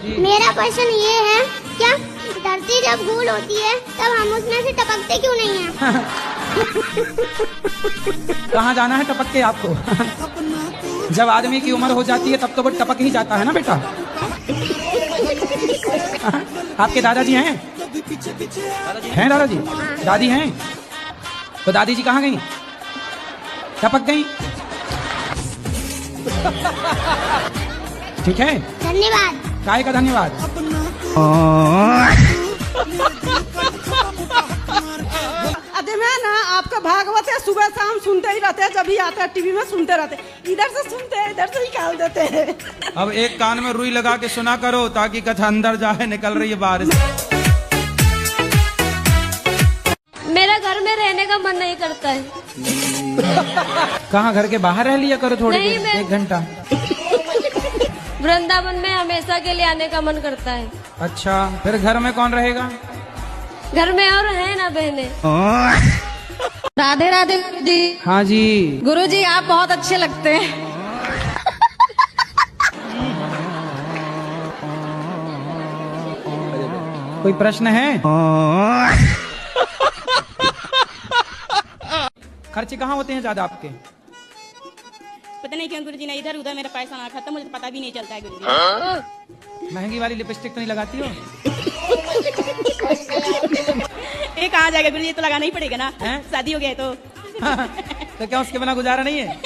जी। मेरा क्वेश्चन ये है, क्या धरती जब गोल होती है तब हम उसमें से टपकते क्यों नहीं हैं? कहाँ जाना है टपक के आपको? जब आदमी की उम्र हो जाती है तब तो वो टपक ही जाता है ना बेटा। आपके दादाजी हैं? हैं दादाजी? दादी हैं? तो दादी जी कहाँ गई? टपक गई? ठीक है, धन्यवाद। काय का धन्यवाद। अरे मैं ना आपका भागवत है, सुबह शाम सुनते ही रहते हैं, जब भी आता है टीवी में सुनते रहते हैं, इधर से सुनते हैं इधर से निकाल देते हैं। अब एक कान में रुई लगा के सुना करो ताकि कथा अंदर जाए, निकल रही है बाहर से। मेरा घर में रहने का मन नहीं करता है। कहाँ, घर के बाहर रह लिया करो थोड़ी नहीं, देर, 1 घंटा। वृंदावन में हमेशा के लिए आने का मन करता है। अच्छा, फिर घर में कौन रहेगा? घर में और है ना बहने। राधे राधे गुरु जी। हाँ जी। गुरु जी आप बहुत अच्छे लगते हैं। कोई प्रश्न है? खर्चे कहाँ होते हैं ज्यादा आपके? पता नहीं क्यों गुरु जी ने इधर उधर मेरा पैसा ना खत्म, मुझे पता भी नहीं चलता है गुरु जी। महंगी वाली लिपस्टिक तो नहीं लगाती हो? ये कहाँ जाएगा गुरु जी, तो लगाना ही पड़ेगा ना। हैं? शादी हो गया है तो। तो क्या उसके बिना गुजारा नहीं है?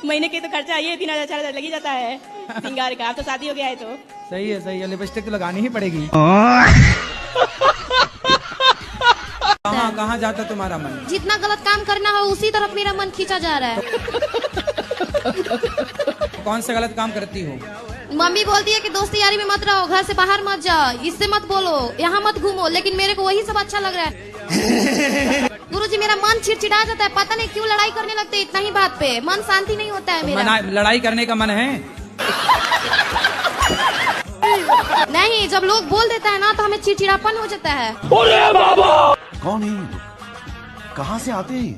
महीने के तो खर्चा ये 3,000 4,000 लग ही जाता है सिंगार का। अब तो शादी हो गया है तो। सही है, सही है, लिपस्टिक तो लगानी ही पड़ेगी। कहाँ कहाँ जाता तुम्हारा मन? जितना गलत काम करना हो उसी तरफ मेरा मन खींचा जा रहा है। कौन सा गलत काम करती हो? मम्मी बोलती है कि दोस्ती यारी में मत रहो, घर से बाहर मत जाओ, इससे मत बोलो, यहाँ मत घूमो, लेकिन मेरे को वही सब अच्छा लग रहा है। गुरुजी मेरा मन चिड़चिड़ा जाता है, पता नहीं क्यों लड़ाई करने लगते हैं इतना ही बात पे, मन शांति नहीं होता है मेरा। लड़ाई करने का मन है? नहीं, जब लोग बोल देता है ना तो हमें चिड़चिड़ापन हो जाता है। कौन है ये लोग? कहाँ से आते हैं?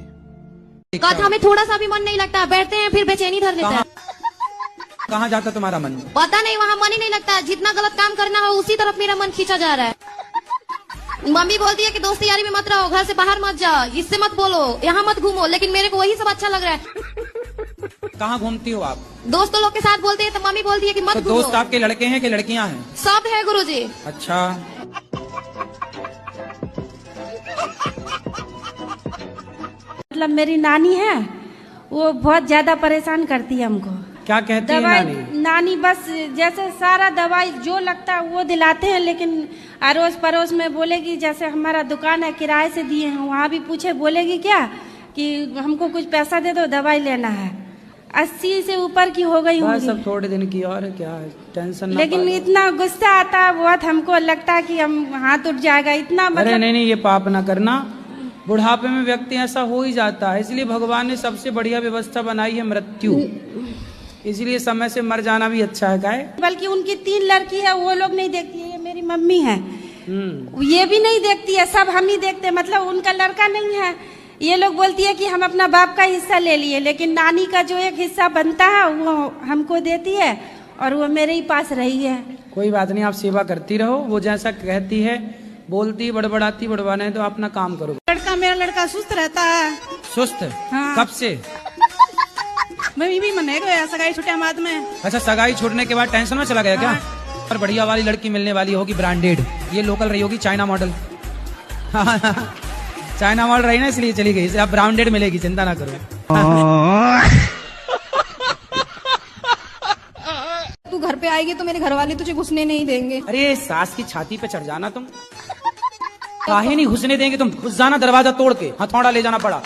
कथा में थोड़ा सा भी मन नहीं लगता, बैठते हैं फिर बेचैनी धर देता है। कहाँ जाता तुम्हारा मन? पता नहीं, वहाँ मन ही नहीं लगता, जितना गलत काम करना हो उसी तरफ मेरा मन खींचा जा रहा है। मम्मी बोलती है कि दोस्ती यारी में मत रहो, घर से बाहर मत जाओ, इससे मत बोलो, यहाँ मत घूमो, लेकिन मेरे को वही सब अच्छा लग रहा है। कहाँ घूमती हो आप? दोस्तों लोग के साथ बोलते हैं तो मम्मी बोलती है कि मत तो घूमो। दोस्त आपके लड़के हैं कि लड़कियां हैं? सब है गुरुजी। अच्छा, मतलब मेरी नानी है, वो बहुत ज्यादा परेशान करती है हमको। क्या कहती है दवाई नानी? नानी बस जैसे सारा दवाई जो लगता है वो दिलाते हैं, लेकिन अड़ोस पड़ोस में बोलेगी, जैसे हमारा दुकान है किराए से दिए हैं, वहाँ भी पूछे बोलेगी क्या कि हमको कुछ पैसा दे दो, दवाई लेना है। 80 से ऊपर की हो गई बस होगी, अब थोड़े दिन की और क्या है, टेंशन ना लेकिन पालो। इतना गुस्सा आता है बहुत, हमको लगता है कि हम हाथ उठ जाएगा इतना। अरे मतलब नहीं, ये पाप ना करना, बुढ़ापे में व्यक्ति ऐसा हो ही जाता है, इसलिए भगवान ने सबसे बढ़िया व्यवस्था बनाई है मृत्यु, इसलिए समय से मर जाना भी अच्छा है। क्या है? बल्कि उनकी 3 लड़की है, वो लोग नहीं देखती है, ये मेरी मम्मी है, ये भी नहीं देखती है, सब हम ही देखते हैं। मतलब उनका लड़का नहीं है, ये लोग बोलती है कि हम अपना बाप का हिस्सा ले लिए, लेकिन नानी का जो एक हिस्सा बनता है वो हमको देती है और वो मेरे ही पास रही है। कोई बात नहीं, आप सेवा करती रहो, वो जैसा कहती है, बोलती बड़बड़ाती बड़बाना है तो अपना काम करो। मेरा लड़का सुस्त रहता है। सुस्त? हाँ। कब से? मैं भी मन है सगाई छुट्टियां बाद में। अच्छा, सगाई छूटने के बाद टेंशन में चला गया क्या? पर बढ़िया वाली लड़की मिलने वाली होगी, ब्रांडेड, ये लोकल रही होगी, चाइना मॉडल। चाइना मॉडल रही ना, इसलिए चली गई, अब ब्रांडेड मिलेगी, चिंता ना करो। तू घर पे आएगी तो मेरे घर वाले तुझे घुसने नहीं देंगे। अरे सास की छाती पे चढ़ जाना तुम, काहे नहीं घुसने देंगे, तुम घुस जाना दरवाजा तोड़ के, हथौड़ा ले जाना पड़ा।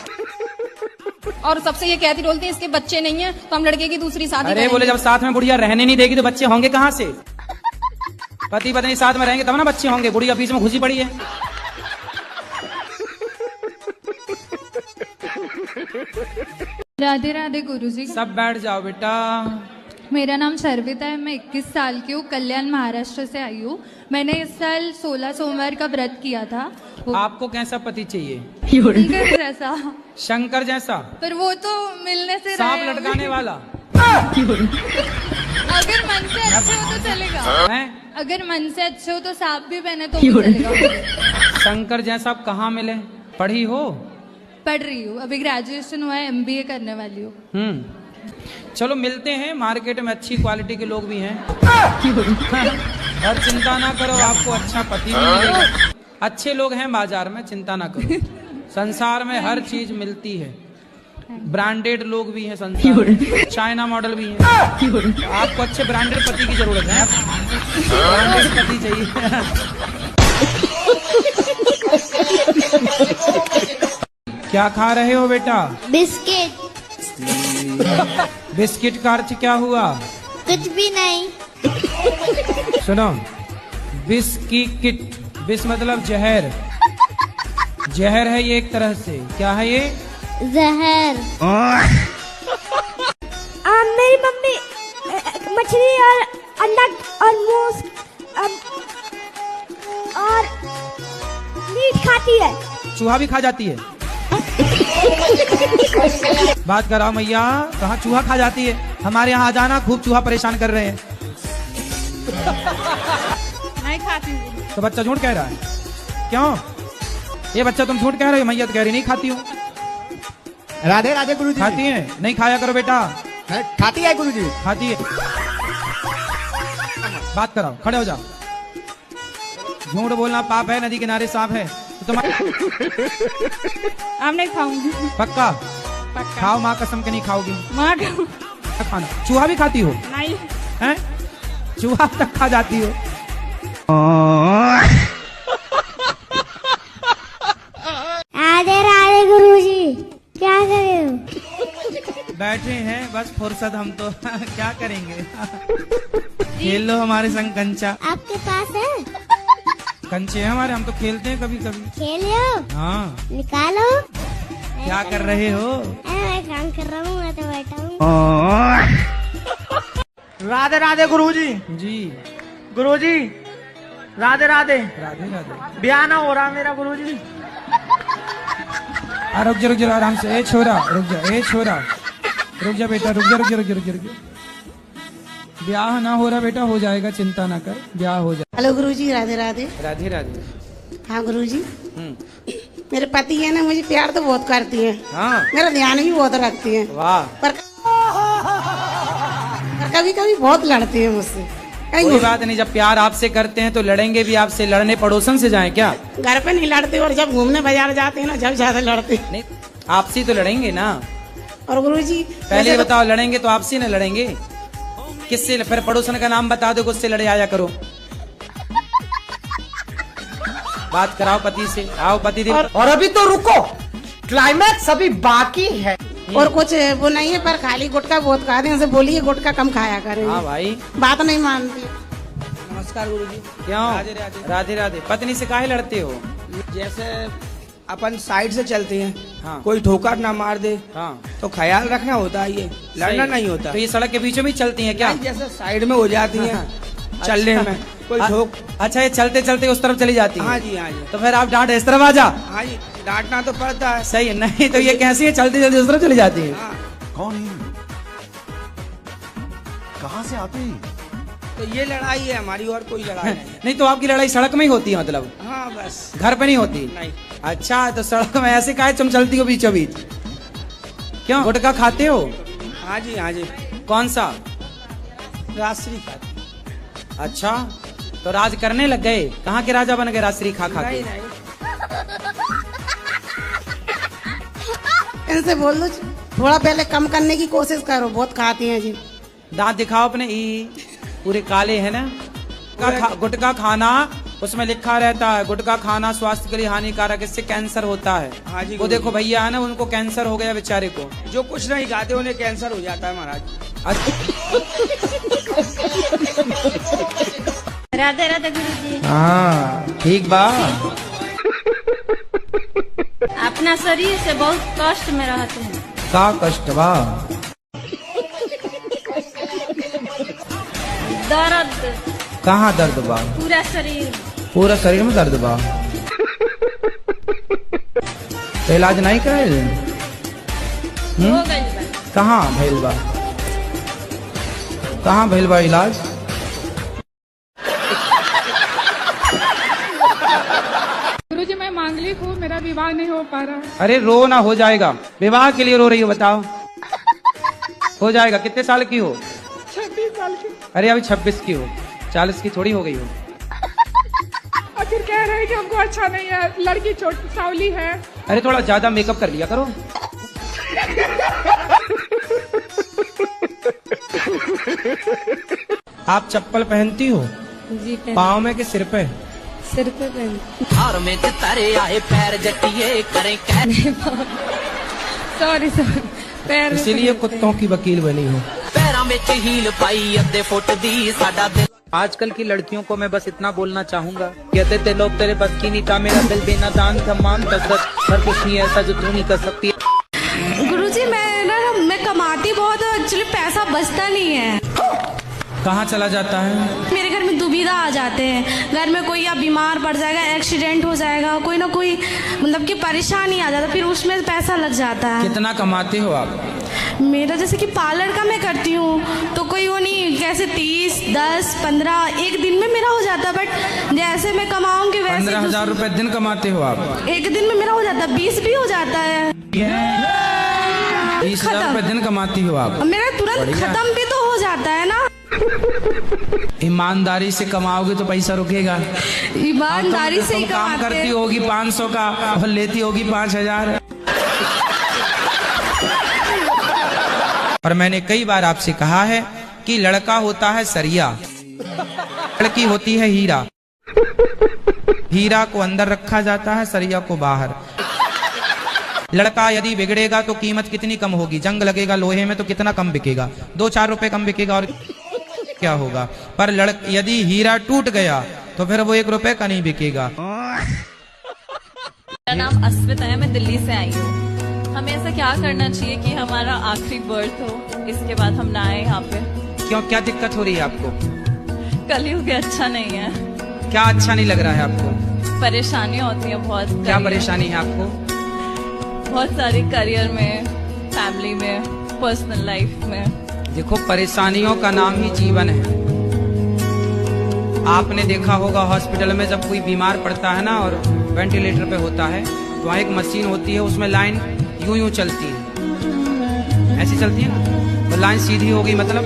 और सबसे ये कहती बोलती है इसके बच्चे नहीं है तो हम लड़के की दूसरी शादी अरे करेंगे। बोले जब साथ में बुढ़िया रहने नहीं देगी तो बच्चे होंगे कहाँ से? पति पत्नी साथ में रहेंगे तब ना बच्चे होंगे, बुढ़िया बीच में घुसी पड़ी है। राधे राधे गुरुजी। सब बैठ जाओ बेटा। मेरा नाम सर्विता है, मैं 21 साल की हूँ, कल्याण महाराष्ट्र से आई हूँ। मैंने इस साल 16 सोमवार का व्रत किया था। आपको कैसा पति चाहिए? शंकर जैसा। शंकर जैसा? पर वो तो मिलने से सांप लटकाने वाला? अगर मन से अच्छे हो तो चलेगा, हैं? अगर मन से अच्छे हो तो सांप भी पहने तो भी चलेगा। शंकर जैसा आप कहाँ मिले? पढ़ी हो? पढ़ रही हूँ, अभी ग्रेजुएशन हुआ है, MBA करने वाली हूँ। चलो मिलते हैं, मार्केट में अच्छी क्वालिटी के लोग भी हैं। और चिंता ना करो, आपको अच्छा पति भी मिलेगा। अच्छे लोग हैं बाजार में, चिंता ना करो। संसार में हर चीज मिलती है, ब्रांडेड लोग भी हैं संसार में, चाइना मॉडल भी हैं। आपको अच्छे ब्रांडेड पति की जरूरत है, ब्रांडेड पति चाहिए। क्या खा रहे हो बेटा? बिस्किट। बिस्किट का अर्थ क्या हुआ? कुछ भी नहीं। सुनो, बिस्किट, बिस मतलब जहर, जहर है ये एक तरह से। क्या है ये? जहर। मेरी मम्मी मछली और अंडा और मूस और मीट खाती है। चूहा भी खा जाती है? बात कराओ मैया, कहाँ चूहा खा जाती है? हमारे यहाँ आ जाना, खूब चूहा परेशान कर रहे हैं। नहीं खाती हूँ। तो बच्चा झूठ कह रहा है। क्यों ये बच्चा तुम झूठ कह रहे हो? मैया तो कह रही नहीं खाती हूँ। राधे राधे गुरुजी। खाती है? नहीं खाया करो बेटा। खाती है गुरुजी। खाती है। बात कराओ, खड़े हो जाओ। झूठ बोलना पाप है, नदी किनारे सांप है। तो तुम अब नहीं खाऊंगी। पक्का? पक्का। खाओ, माँ कसम के नहीं खाओगी। माँ खाना। चूहा भी खाती हो? नहीं। हैं? चूहा तक खा जाती हो? राधे राधे गुरुजी, क्या कर रहे हो? बैठे हैं बस फुर्सत, हम तो क्या करेंगे। खेल लो हमारे संग कंचा। आपके पास है? कंचे हैं हमारे, हम तो खेलते हैं कभी कभी। खेलो। हाँ। निकालो। क्या कर रहे हो? मैं काम कर रहा हूँ, मैं तो बैठा हूँ। राधे राधे गुरुजी। जी गुरुजी राधे राधे। राधे राधे। ब्याह ना हो रहा मेरा गुरुजी। रुक जा रुक जा, आराम से। ए छोरा रुक जा, ए छोरा रुक जा बेटा, रुक जा रुक जा रुक जा रुक जा रुक जा। ब्याह ना हो रहा बेटा, हो जाएगा, चिंता ना कर, ब्याह हो जाएगा। हेलो गुरुजी, राधे राधे। राधे राधे। हाँ गुरुजी, मेरे पति है ना, मुझे प्यार तो बहुत करती है। हाँ। मेरा ध्यान भी बहुत रखती है। वाह। पर कभी कभी बहुत लड़ती है मुझसे। कोई बात नहीं, जब प्यार आपसे करते हैं तो लड़ेंगे भी आपसे। लड़ने पड़ोसन से जाएं क्या? घर पे नहीं लड़ते, और जब घूमने बाजार जाते हैं ना, जब ज्यादा लड़ते। नहीं, आपसी तो लड़ेंगे ना। और गुरुजी पहले ये बताओ, लड़ेंगे तो आपसी न लड़ेंगे? किससे? फिर पड़ोसन का नाम बता दो, उससे लड़े आया करो। बात कराओ पति से। आओ पति देव। और अभी तो रुको, क्लाइमैक्स अभी बाकी है। और कुछ वो नहीं है, पर खाली गुटखा बहुत खाते हैं। उनसे बोलिए गुटखा कम खाया करें। हाँ भाई, बात नहीं मानती। नमस्कार गुरुजी। क्यों? राधे राधे। पत्नी से काहे लड़ते हो? जैसे अपन साइड से चलते हैं, हाँ। कोई ठोकर ना मार दे, हाँ। तो ख्याल रखना होता है, ये लड़ना नहीं होता। तो ये सड़क के बीचों बीच चलती हैं क्या? जैसे साइड में हो जाती हैं चलने में, कोई ठोक। अच्छा, ये चलते चलते उस तरफ चली जाती है? हाँ जी हाँ जी। तो फिर आप डांट इस तरफ आ जा। हाँ जी, डांटना तो पड़ता है। सही है। नहीं तो ये कैसी है, चलते चलते उस तरफ चली जाती है? हाँ। कौन है ये लोग? कहाँ से आते हैं? तो ये लड़ाई है हमारी, और कोई लड़ाई नहीं है। नहीं तो आपकी लड़ाई सड़क में ही होती है मतलब? हाँ बस, घर पे नहीं होती? नहीं। अच्छा, तो सड़क में ऐसे काहे तुम चलती हो बीचों बीच? क्यों? गुटखा खाते हो? हाँ जी हाँ जी। कौन सा? राजश्री खाती। अच्छा, तो राज करने लग गए? कहाँ के राजा बन गए राजश्री खा खा के? नहीं नहीं, इनसे बोल दो थोड़ा पहले कम करने की कोशिश करो, बहुत खाती हैं जी। दांत दिखाओ अपने। ई पूरे काले है ना। गुटखा खाना, उसमें लिखा रहता है गुटखा खाना स्वास्थ्य के लिए हानिकारक, इससे कैंसर होता है। हाँ जी। वो देखो भैया है ना, उनको कैंसर हो गया बेचारे को। जो कुछ नहीं खाते उन्हें कैंसर हो जाता है महाराज। राधे राधे गुरुजी। हाँ ठीक बा। अपना शरीर से बहुत कष्ट में रहते हैं। का कष्ट बा? दर्द, कहाँ दर्द बा? पूरा शरीर। पूरा शरीर में दर्द बा? तो इलाज नहीं कराए? हो गई बा। कहाँ भइल बा? कहाँ भइल बा इलाज? गुरुजी मैं मांगलिक हूँ, मेरा विवाह नहीं हो पा रहा। अरे रो ना, हो जाएगा। विवाह के लिए रो रही हो, बताओ। हो जाएगा। कितने साल की हो? 26 साल की। अरे अभी 26 की हो, 40 की थोड़ी हो गई हो। और फिर कह रहे हैं कि हमको अच्छा नहीं है, लड़की छोटी सावली है। अरे थोड़ा ज्यादा मेकअप कर लिया करो। आप चप्पल पहनती हो? जी पाँव में कि सिर पे? सिर पे पहन। सॉरी सॉरी, पैर में इसीलिए कुत्तों की वकील बनी हो। आजकल की लड़कियों को मैं बस इतना बोलना चाहूंगा, कहते थे लोग तेरे बस की नहीं था, मेरा दिल देना दान था, मान कसरत, हर कुछ नहीं ऐसा जो तू नहीं कर सकती। गुरुजी मैं कमाती बहुत हूँ, एक्चुअली पैसा बचता नहीं है। कहाँ चला जाता है? मेरे घर में दुविधा आ जाते हैं, घर में कोई या बीमार पड़ जाएगा, एक्सीडेंट हो जाएगा, कोई ना कोई मतलब कि परेशानी आ जाता है, फिर उसमें पैसा लग जाता है। कितना कमाते हो आप? मेरा जैसे कि पार्लर का मैं करती हूँ तो कोई वो नहीं, कैसे 30, 10, 15 एक दिन में मेरा हो जाता है, बट जैसे मैं कमाऊंगी वैसे 15,000 रुपए दिन कमाते हो आप? एक दिन में मेरा हो जाता है, 20 भी हो जाता है। 30,000 रुपए दिन कमाती हो आप? मेरा तुरंत खत्म भी तो हो जाता है ना। ईमानदारी से कमाओगे तो पैसा रुकेगा। ईमानदारी से ही काम करती होगी 500 का और लेती होगी 5,000। और मैंने कई बार आपसे कहा है कि लड़का होता है सरिया, लड़की होती है हीरा। हीरा को अंदर रखा जाता है, सरिया को बाहर। लड़का यदि बिगड़ेगा तो कीमत कितनी कम होगी, जंग लगेगा लोहे में तो कितना कम बिकेगा, 2-4 रुपए कम बिकेगा और क्या होगा। पर यदि हीरा टूट गया तो फिर वो 1 रुपए का नहीं बिकेगा। मेरा नाम अस्मिता है, मैं दिल्ली से आई हूँ। हमें ऐसा क्या करना चाहिए कि हमारा आखिरी बर्थ हो, इसके बाद हम ना आए यहाँ पे? क्यों, क्या दिक्कत हो रही है आपको? कलयुग अच्छा नहीं है। क्या अच्छा नहीं लग रहा है आपको? परेशानियाँ होती हैं बहुत। क्या परेशानी है आपको? बहुत सारी, करियर में, फैमिली में, पर्सनल लाइफ में। देखो, परेशानियों का नाम ही जीवन है। आपने देखा होगा हॉस्पिटल में जब कोई बीमार पड़ता है ना और वेंटिलेटर पे होता है तो वहाँ एक मशीन होती है, उसमें लाइन यूं चलती है, ऐसी चलती है ना, तो लाइन सीधी हो गई मतलब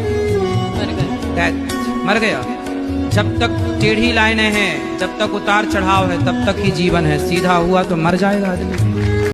मर गया। जब तक टेढ़ी लाइनें हैं, जब तक उतार चढ़ाव है, तब तक ही जीवन है। सीधा हुआ तो मर जाएगा आदमी।